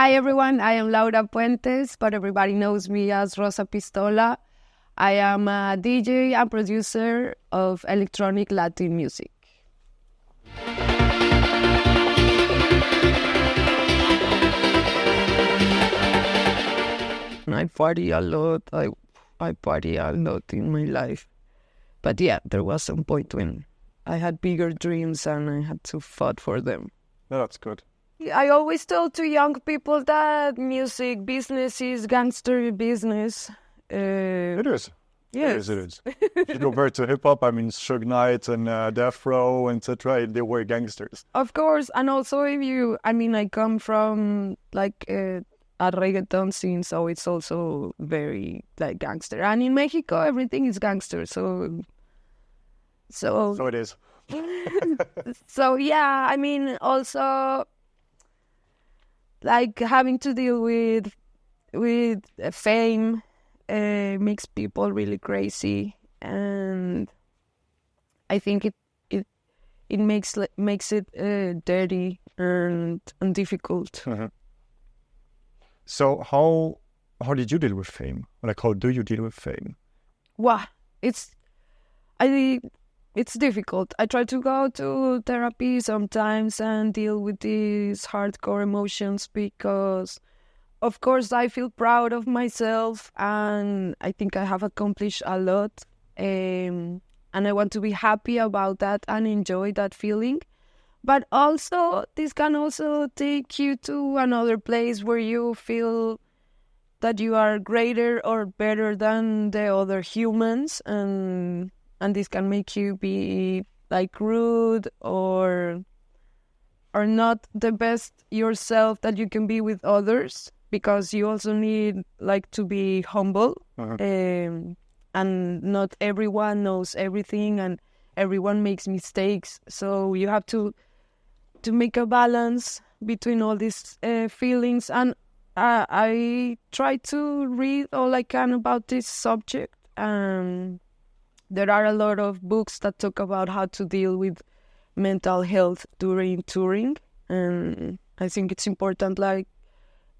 Hi everyone, I am Laura Puentes, but everybody knows me as Rosa Pistola. I am a DJ and producer of electronic Latin music. I party a lot. I party a lot in my life. But yeah, there was some point when I had bigger dreams and I had to fight for them. No, that's good. I always tell to young people that music business is gangster business. It is. Yes. It is. If you compare to hip-hop, I mean, Suge Knight and Death Row, etc., they were gangsters. Of course. And also I come from like a reggaetón scene, so it's also very like gangster. And in Mexico, everything is gangster, so it is. So yeah, I mean, also like having to deal with fame makes people really crazy, and I think it makes it dirty and difficult. Mm-hmm. So how did you deal with fame? Like, how do you deal with fame? Wow, it's difficult. I try to go to therapy sometimes and deal with these hardcore emotions because, of course, I feel proud of myself and I think I have accomplished a lot. And I want to be happy about that and enjoy that feeling. But also, this can also take you to another place where you feel that you are greater or better than the other humans, and this can make you be like rude or not the best yourself that you can be with others, because you also need like to be humble. Uh-huh. And not everyone knows everything and everyone makes mistakes, so you have to make a balance between all these feelings. And I try to read all I can about this subject. There are a lot of books that talk about how to deal with mental health during touring. And I think it's important, like,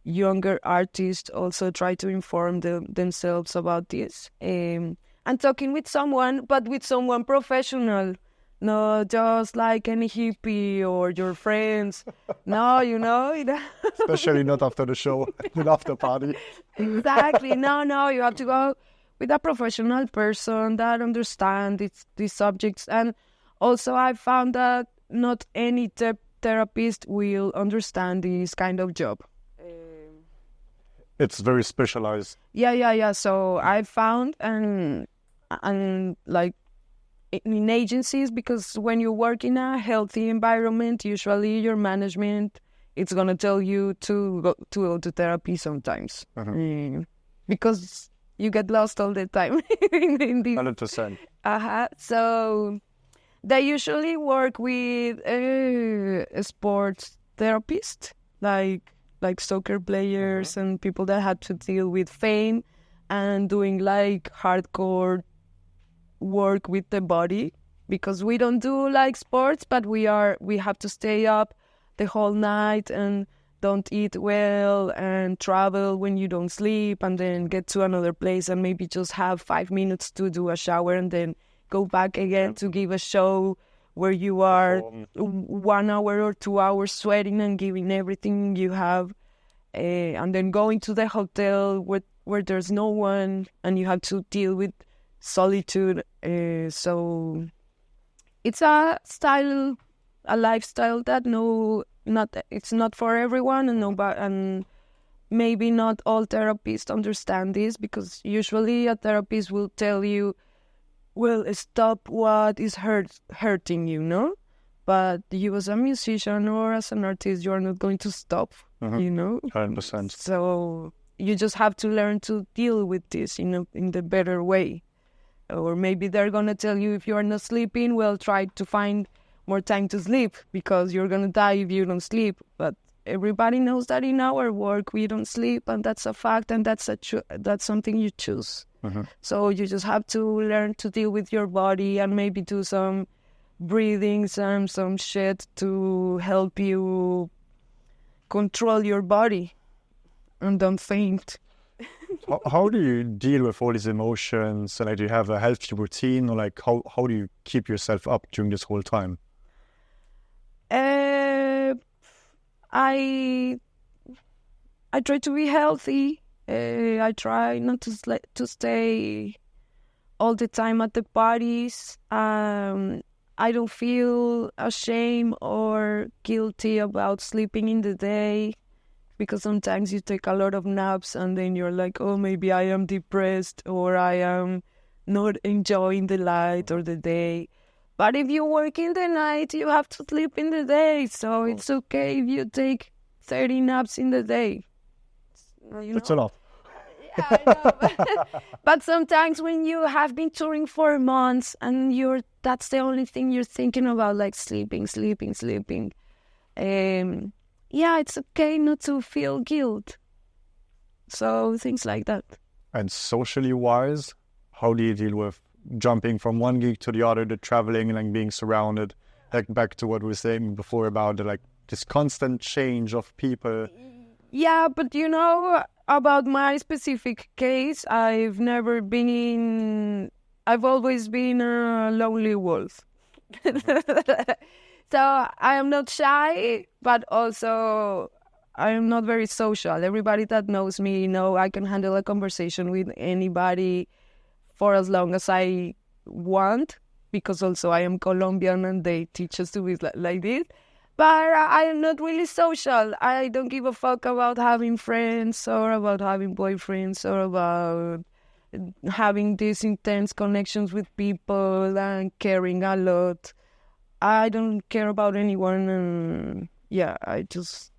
younger artists also try to inform themselves about this. And talking with someone, but with someone professional, not just like any hippie or your friends. No, Especially not after the show, not after party. Exactly. No, you have to go with a professional person that understands these subjects. And also I found that not any therapist will understand this kind of job. It's very specialized. Yeah. So I found and like in agencies, because when you work in a healthy environment, usually your management, it's gonna tell you to go to therapy sometimes. Uh-huh. Because you get lost all the time in this. 100%. So they usually work with a sports therapist, like soccer players. Uh-huh. And people that had to deal with fame and doing like hardcore work with the body, because we don't do like sports, but we have to stay up the whole night and don't eat well and travel when you don't sleep, and then get to another place and maybe just have 5 minutes to do a shower and then go back again to give a show where you are 1 hour or 2 hours sweating and giving everything you have, and then going to the hotel where there's no one and you have to deal with solitude. So it's a lifestyle that it's not for everyone, and maybe not all therapists understand this, because usually a therapist will tell you, well, stop what is hurting you, no? But you as a musician or as an artist, you're not going to stop, 100%. So you just have to learn to deal with this in the better way. Or maybe they're going to tell you, if you're not sleeping, well, try to find more time to sleep, because you're going to die if you don't sleep. But everybody knows that in our work, we don't sleep, and that's a fact, and that's something you choose. Uh-huh. So you just have to learn to deal with your body and maybe do some breathing, some shit to help you control your body. and don't faint. How do you deal with all these emotions? And like, do you have a healthy routine, or like how do you keep yourself up during this whole time? I try to be healthy. I try not to stay all the time at the parties. I don't feel ashamed or guilty about sleeping in the day, because sometimes you take a lot of naps and then you're like, oh, maybe I am depressed or I am not enjoying the light or the day. But if you work in the night, you have to sleep in the day. So it's okay if you take 30 naps in the day. That's a lot. Yeah, I know. But sometimes when you have been touring for months and that's the only thing you're thinking about, like sleeping. Yeah, it's okay not to feel guilt. So things like that. And socially wise, how do you deal with jumping from one gig to the other, the traveling and like being surrounded, like back to what we were saying before about the, like this constant change of people? Yeah, but about my specific case, I've always been a lonely wolf. So I am not shy, but also I am not very social. Everybody that knows me I can handle a conversation with anybody for as long as I want, because also I am Colombian and they teach us to be like this. But I am not really social. I don't give a fuck about having friends or about having boyfriends or about having these intense connections with people and caring a lot. I don't care about anyone, and yeah, I just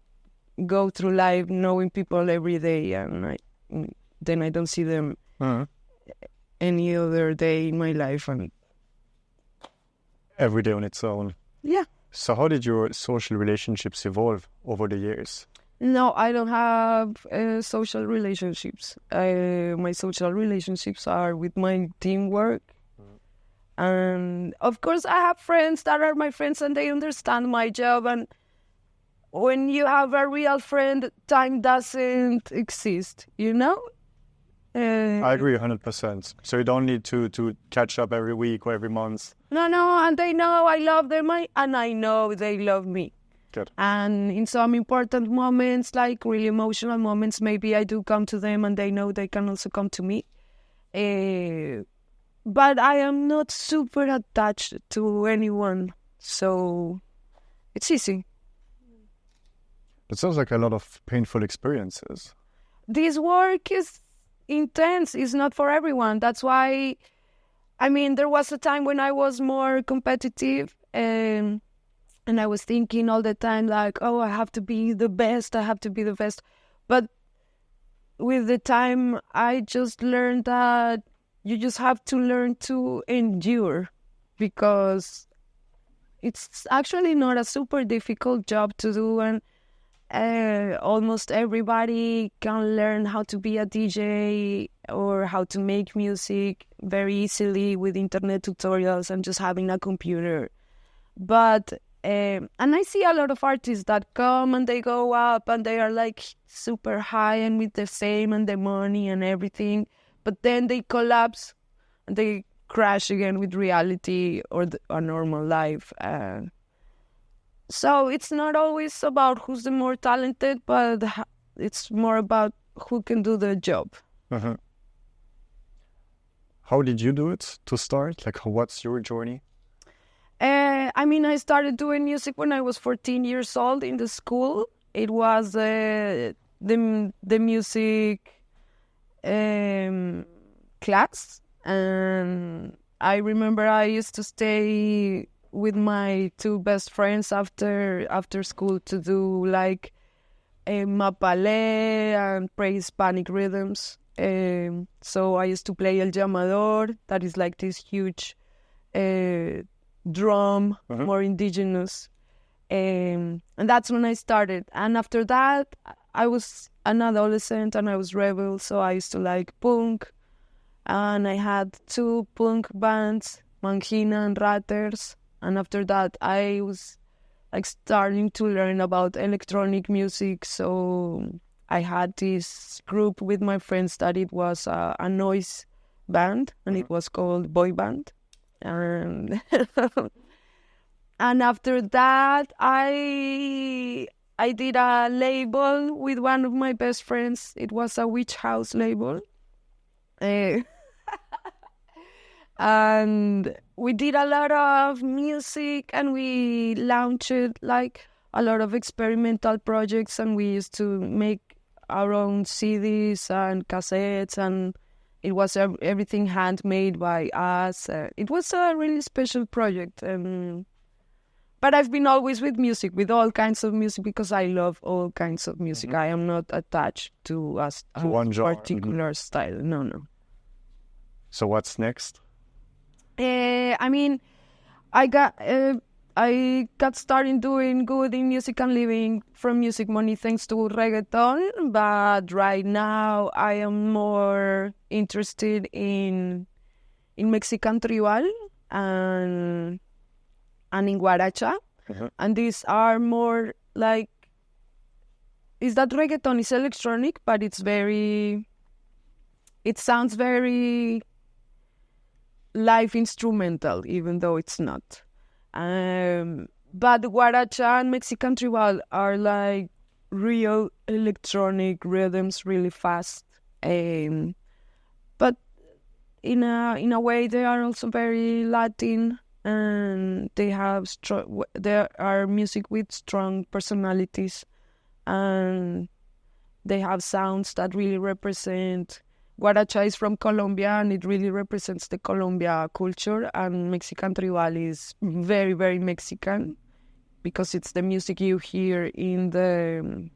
go through life knowing people every day, and then I don't see them any other day in my life. And every day on its own. Yeah. So how did your social relationships evolve over the years? No, I don't have social relationships. My social relationships are with my teamwork. And of course, I have friends that are my friends and they understand my job. And when you have a real friend, time doesn't exist, I agree 100%. So you don't need to catch up every week or every month. No, and they know I love them, and I know they love me. Good. And in some important moments, like really emotional moments, maybe I do come to them and they know they can also come to me. But I am not super attached to anyone, so it's easy. It sounds like a lot of painful experiences. This work is intense. It's not for everyone. That's why, there was a time when I was more competitive and I was thinking all the time like, oh, I have to be the best. But with the time, I just learned that you just have to learn to endure, because it's actually not a super difficult job to do, and almost everybody can learn how to be a DJ or how to make music very easily with internet tutorials and just having a computer. But and I see a lot of artists that come and they go up and they are like super high and with the fame and the money and everything, but then they collapse and they crash again with reality or a normal life. So it's not always about who's the more talented, but it's more about who can do the job. Uh-huh. How did you do it to start? Like, what's your journey? I started doing music when I was 14 years old in the school. It was the music class, and I remember I used to stay with my two best friends after school to do like mapalé and play Hispanic rhythms. So I used to play el llamador, that is like this huge drum, more indigenous. And that's when I started. And after that, I was an adolescent and I was rebel, so I used to like punk. And I had two punk bands, Mangina and Raters. And after that, I was like starting to learn about electronic music. So I had this group with my friends that it was a noise band, and it was called Boy Band. And and after that, I did a label with one of my best friends. It was a witch house label. And we did a lot of music, and we launched like a lot of experimental projects, and we used to make our own CDs and cassettes, and it was everything handmade by us. It was a really special project. But I've been always with music, with all kinds of music, because I love all kinds of music. I am not attached to a one genre. particular style. No. So what's next? I mean, I got started doing good in music and living from music money thanks to reggaeton. But right now, I am more interested in Mexican tribal and in guaracha. And these are more like, is that reggaeton is electronic, but it sounds very live instrumental, even though it's not. But guaracha and Mexican tribal are like real electronic rhythms, really fast. But in a way, they are also very Latin, and there are music with strong personalities, and they have sounds that really represent. Guaracha is from Colombia, and it really represents the Colombia culture, and Mexican tribal is very, very Mexican, because it's the music you hear in the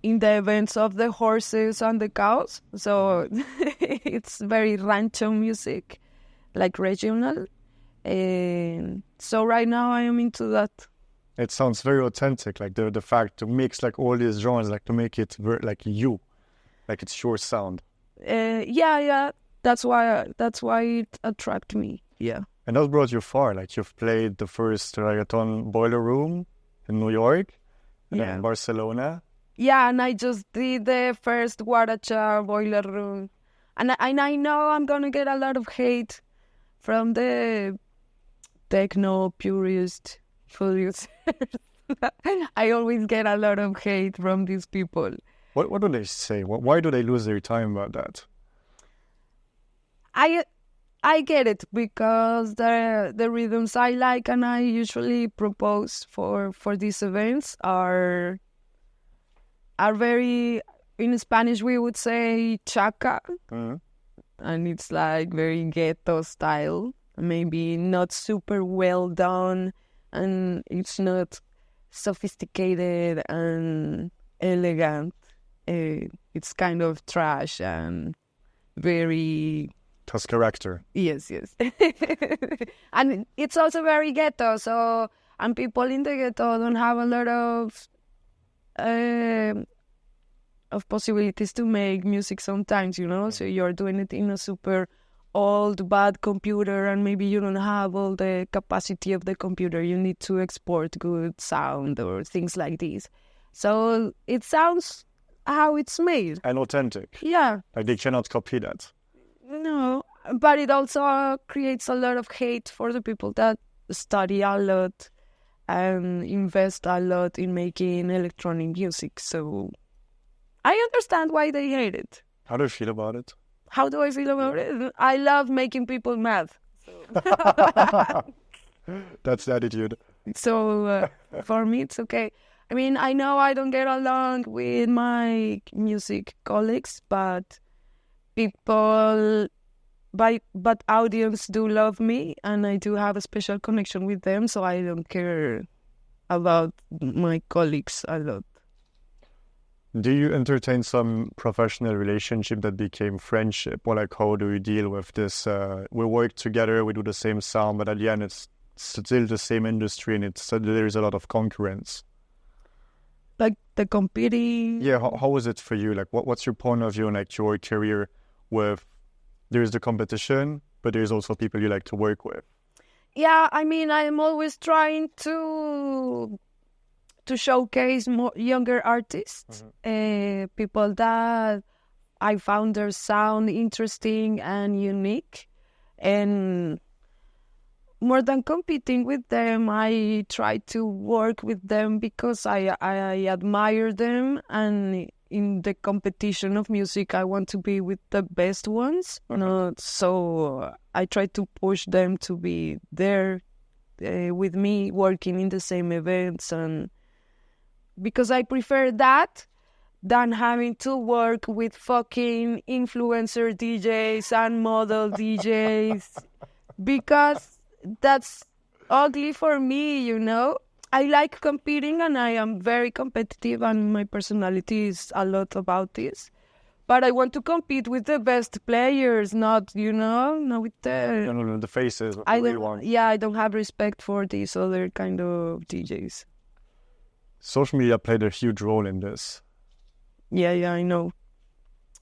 events of the horses and the cows. So it's very rancho music, like regional. So right now I am into that. It sounds very authentic, like the fact to mix like all these genres, like to make it like you. Like it's your sound. Yeah. That's why it attracted me. Yeah. And that brought you far. Like you've played the first reggaeton boiler room in New York, and then in Barcelona. Yeah, and I just did the first guaracha boiler room, and I know I'm gonna get a lot of hate from the techno purist producers. I always get a lot of hate from these people. What do they say? Why do they lose their time about that? I get it, because the rhythms I like and I usually propose for these events are very, in Spanish we would say chaca, and it's like very ghetto style, maybe not super well done, and it's not sophisticated and elegant. It's kind of trash and very... Has character. Yes. And it's also very ghetto, and people in the ghetto don't have a lot of possibilities to make music sometimes, so you're doing it in a super old, bad computer, and maybe you don't have all the capacity of the computer. You need to export good sound or things like this. So it sounds how it's made. And authentic. Yeah. Like they cannot copy that. No, but it also creates a lot of hate for the people that study a lot and invest a lot in making electronic music. So I understand why they hate it. How do you feel about it? How do I feel about it? I love making people mad. That's the attitude. So for me, it's okay. I mean, I know I don't get along with my music colleagues, but audience do love me, and I do have a special connection with them, so I don't care about my colleagues a lot. Do you entertain some professional relationship that became friendship? Or like, how do you deal with this? We work together, we do the same sound, but at the end it's still the same industry, and there's a lot of concurrence. Like the competing? Yeah, how is it for you? Like, what's your point of view on like your career with, there's the competition, but there's also people you like to work with? Yeah, I mean, I'm always trying to to showcase more younger artists, people that I found their sound interesting and unique. And more than competing with them, I try to work with them because I admire them, and in the competition of music, I want to be with the best ones. So I try to push them to be there with me, working in the same events, and because I prefer that than having to work with fucking influencer DJs and model DJs, because that's ugly for me, you know? I like competing, and I am very competitive, and my personality is a lot about this. But I want to compete with the best players, not, not with the... the faces. I don't have respect for these other kind of DJs. Social media played a huge role in this. Yeah, I know.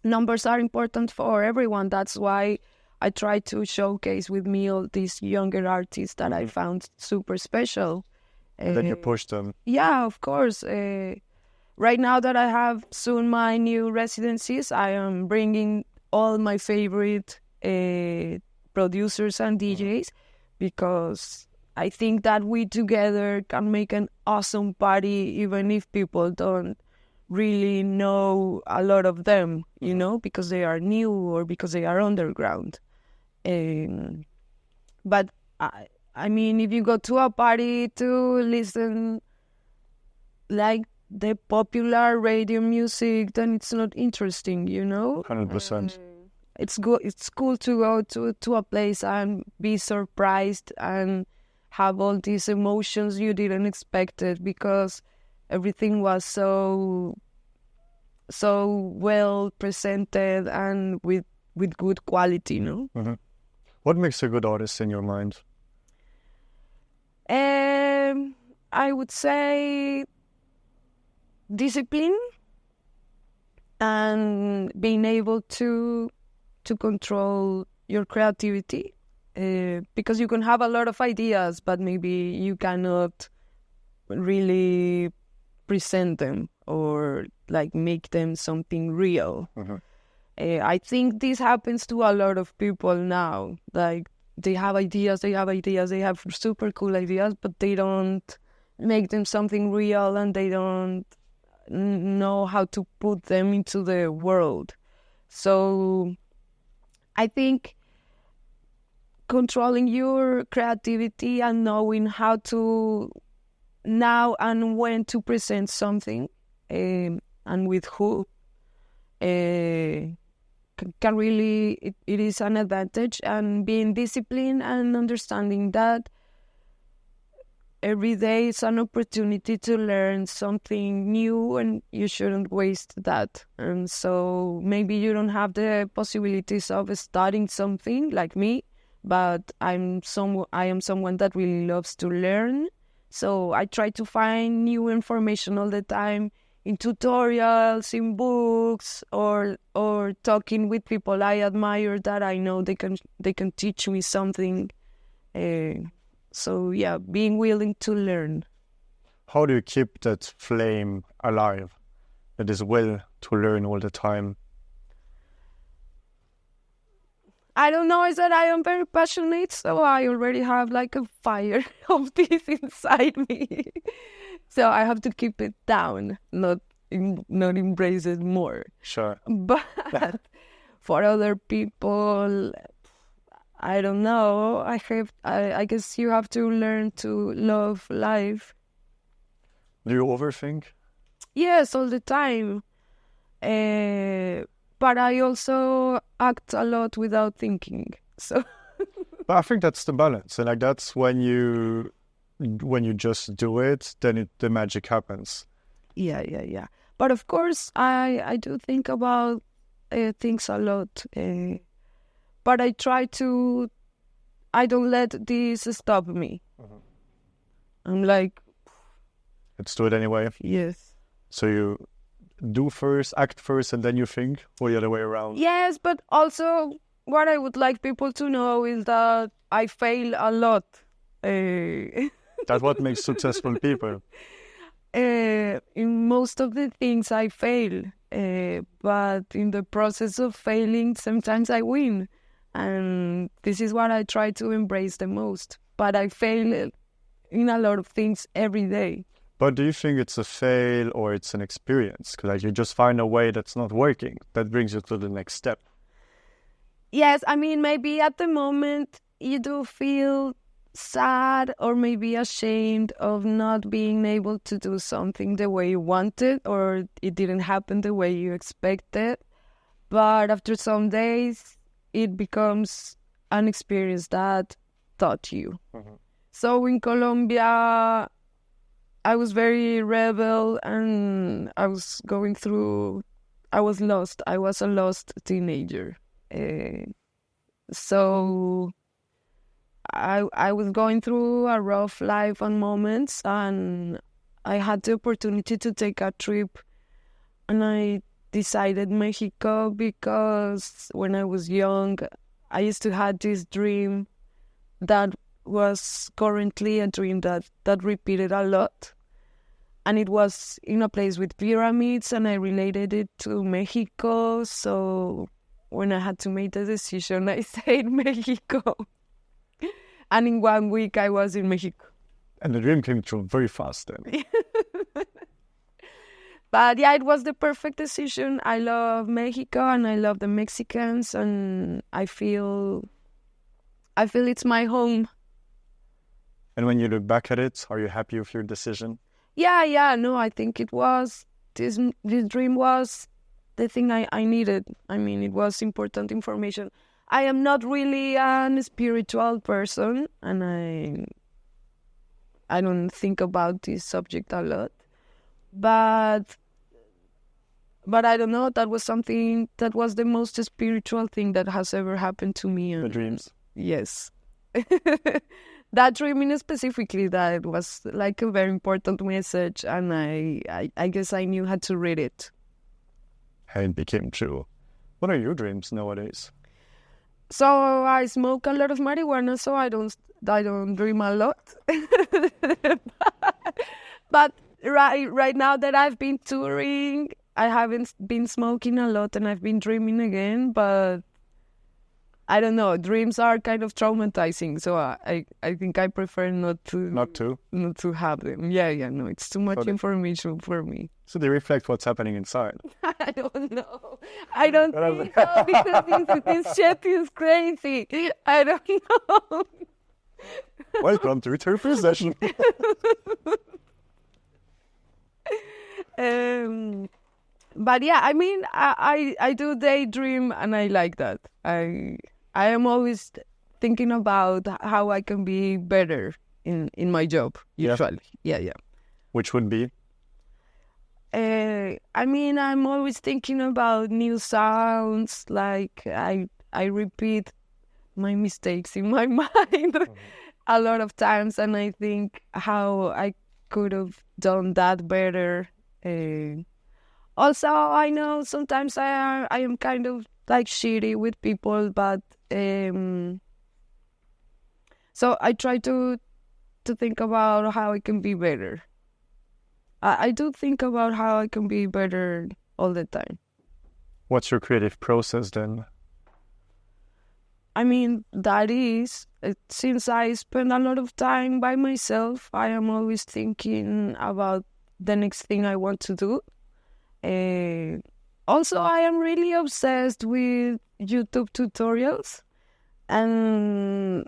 Numbers are important for everyone. That's why I try to showcase with me all these younger artists that I found super special. And then you push them. Yeah, of course. Right now that I have soon my new residencies, I am bringing all my favorite producers and DJs, because I think that we together can make an awesome party, even if people don't really know a lot of them, because they are new or because they are underground. But I mean, if you go to a party to listen like the popular radio music, then it's not interesting, 100%. It's cool to go to a place and be surprised and have all these emotions you didn't expect it, because everything was so well presented and with good quality, What makes a good artist in your mind? I would say discipline and being able to control your creativity, because you can have a lot of ideas, but maybe you cannot really present them or like make them something real. I think this happens to a lot of people now. Like, they have ideas, they have super cool ideas, but they don't make them something real, and they don't know how to put them into the world. So I think controlling your creativity and knowing how to now and when to present something, and with who, can really, it is an advantage. And being disciplined and understanding that every day is an opportunity to learn something new, and you shouldn't waste that. And so maybe you don't have the possibilities of studying something like me, but I am someone that really loves to learn. So I try to find new information all the time, in tutorials, in books, or talking with people I admire that I know they can teach me something. So yeah, being willing to learn. How do you keep that flame alive, that is will to learn all the time? I don't know, is that I am very passionate, so I already have like a fire of this inside me. So I have to keep it down, not embrace it more. Sure. But for other people, I don't know. I guess you have to learn to love life. Do you overthink? Yes, all the time. But I also act a lot without thinking. So. But I think that's the balance, and like that's when you just do it, then the magic happens. Yeah. But of course, I do think about things a lot. But I don't let this stop me. I'm like, let's do it anyway. Yes. So you do first, act first, and then you think, or the other way around? Yes, but also what I would like people to know is that I fail a lot. That's what makes successful people. in most of the things I fail, but in the process of failing, sometimes I win. And this is what I try to embrace the most. But I fail in a lot of things every day. But do you think it's a fail or it's an experience? Like you just find a way that's not working, that brings you to the next step. Yes, I mean, maybe at the moment you do feel sad or maybe ashamed of not being able to do something the way you wanted, or it didn't happen the way you expected. But after some days, it becomes an experience that taught you. Mm-hmm. So in Colombia, I was very rebel and I was lost. I was a lost teenager. So I was going through a rough life and moments, and I had the opportunity to take a trip, and I decided Mexico because when I was young, I used to have this dream that was currently a dream that repeated a lot. And it was in a place with pyramids, and I related it to Mexico. So when I had to make the decision, I stayed in Mexico. And in 1 week, I was in Mexico. And the dream came true very fast then. But yeah, it was the perfect decision. I love Mexico and I love the Mexicans, and I feel it's my home. And when you look back at it, are you happy with your decision? Yeah, no, I think it was, this dream was the thing I needed. I mean, it was important information. I am not really a spiritual person, and I don't think about this subject a lot. But I don't know, that was something, that was the most spiritual thing that has ever happened to me. The dreams? Yes. That dream specifically, that was like a very important message, and I guess I knew how to read it. And it became true. What are your dreams nowadays? So I smoke a lot of marijuana, so I don't dream a lot. But right now that I've been touring, I haven't been smoking a lot, and I've been dreaming again, but I don't know. Dreams are kind of traumatizing, so I think I prefer not to have them. Yeah, no, it's too much information for me. So they reflect what's happening inside. I don't know. I don't think so, because this shit is crazy. I don't know. Welcome to Therapy Session. But yeah, I mean, I do daydream, and I like that. I am always thinking about how I can be better in my job, usually. Yeah. Which would be? I mean, I'm always thinking about new sounds. Like, I repeat my mistakes in my mind a lot of times, and I think how I could have done that better. Also, I know sometimes I am kind of like shitty with people, but so I try to think about how I can be better. I do think about how I can be better all the time. What's your creative process then? I mean, that is, since I spend a lot of time by myself, I am always thinking about the next thing I want to do. Also, I am really obsessed with YouTube tutorials, and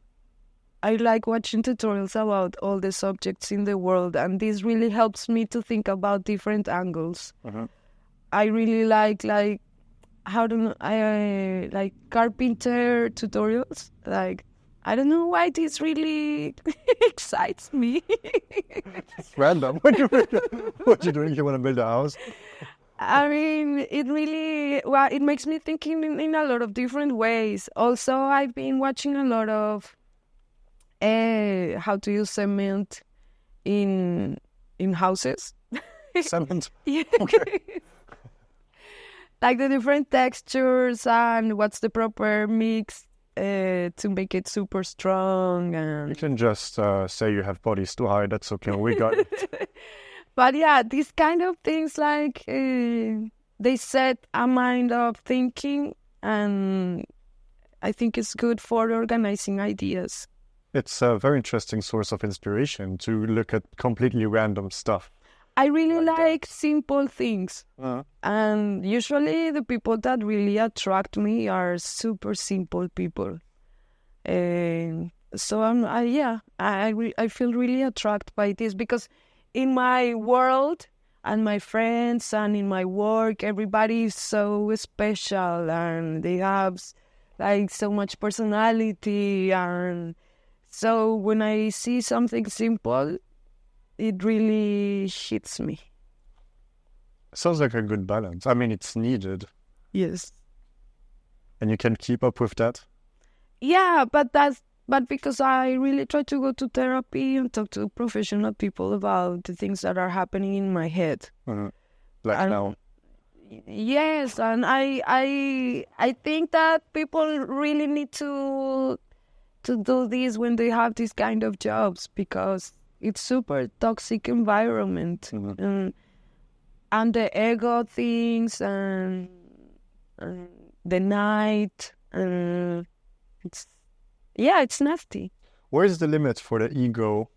I like watching tutorials about all the subjects in the world, and this really helps me to think about different angles. Uh-huh. I really like I like carpenter tutorials. Like, I don't know why this really excites me. It's random. What you doing? You want to build a house? I mean, it really, it makes me thinking in a lot of different ways. Also, I've been watching a lot of how to use cement in houses. Cement? Yeah. Okay. Like the different textures and what's the proper mix to make it super strong. And you can just say you have bodies too high. That's okay. We got it. But yeah, these kind of things, like, they set a mind of thinking, and I think it's good for organizing ideas. It's a very interesting source of inspiration to look at completely random stuff. I really like simple things. And usually the people that really attract me are super simple people. So I feel really attracted by this, because in my world and my friends and in my work, everybody is so special and they have like so much personality, and so when I see something simple, it really hits me. Sounds like a good balance. I mean, it's needed. Yes. And you can keep up with that? Yeah, but because I really try to go to therapy and talk to professional people about the things that are happening in my head. Like now. Yes, and I think that people really need to do this when they have these kind of jobs, because it's super toxic environment. And the ego things and the night, it's nasty. Where is the limit for the ego,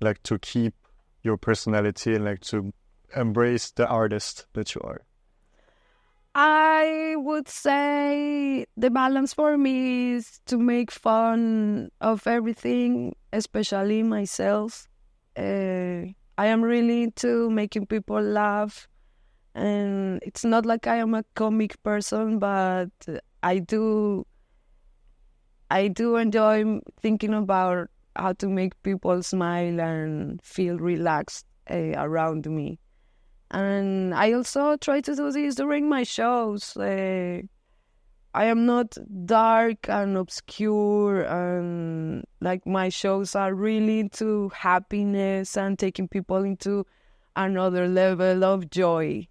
like, to keep your personality and like to embrace the artist that you are? I would say the balance for me is to make fun of everything, especially myself. I am really into making people laugh, and it's not like I am a comic person, but I do enjoy thinking about how to make people smile and feel relaxed around me. And I also try to do this during my shows. I am not dark and obscure, and like my shows are really into happiness and taking people into another level of joy.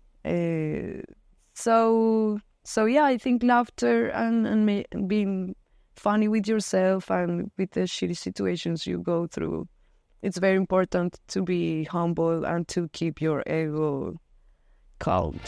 So yeah, I think laughter and being funny with yourself and with the shitty situations you go through, it's very important to be humble and to keep your ego calm.